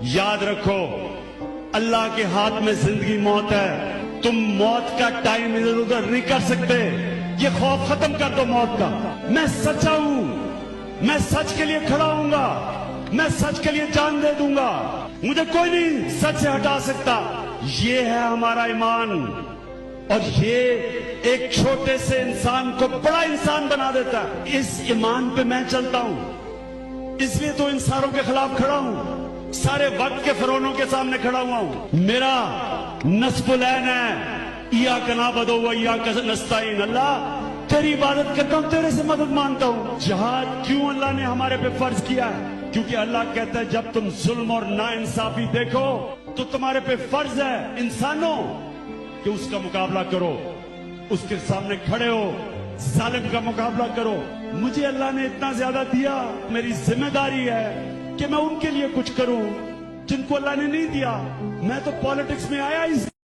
याद रखो, अल्लाह के हाथ में जिंदगी मौत है। तुम मौत का टाइम इधर उधर नहीं कर सकते। ये खौफ खत्म कर दो मौत का। मैं सच्चा हूं, मैं सच के लिए खड़ा हूंगा, मैं सच के लिए जान दे दूंगा, मुझे कोई नहीं सच से हटा सकता। ये है हमारा ईमान, और ये एक छोटे से इंसान को बड़ा इंसान बना देता है। इस ईमान पे मैं चलता हूं, इसलिए तो इन सारों के खिलाफ खड़ा हूं, सारे वक्त के फिरौनों के सामने खड़ा हुआ हूं। मेरा नस्बुल ऐन है, इया कना बदो व इया नस्ताइन। अल्लाह तेरी इबादत करता हूं, तेरे से मदद मांगता हूं। जिहाद क्यों अल्लाह ने हमारे पे फर्ज किया है? क्योंकि अल्लाह कहता है जब तुम जुल्म और नाइंसाफी देखो तो तुम्हारे पे फर्ज है इंसानों कि उसका मुकाबला करो, उसके सामने खड़े हो, जालिम का मुकाबला करो। मुझे अल्लाह ने इतना ज्यादा दिया, मेरी जिम्मेदारी है कि मैं उनके लिए कुछ करूं जिनको अल्लाह ने नहीं दिया। मैं तो पॉलिटिक्स में आया इस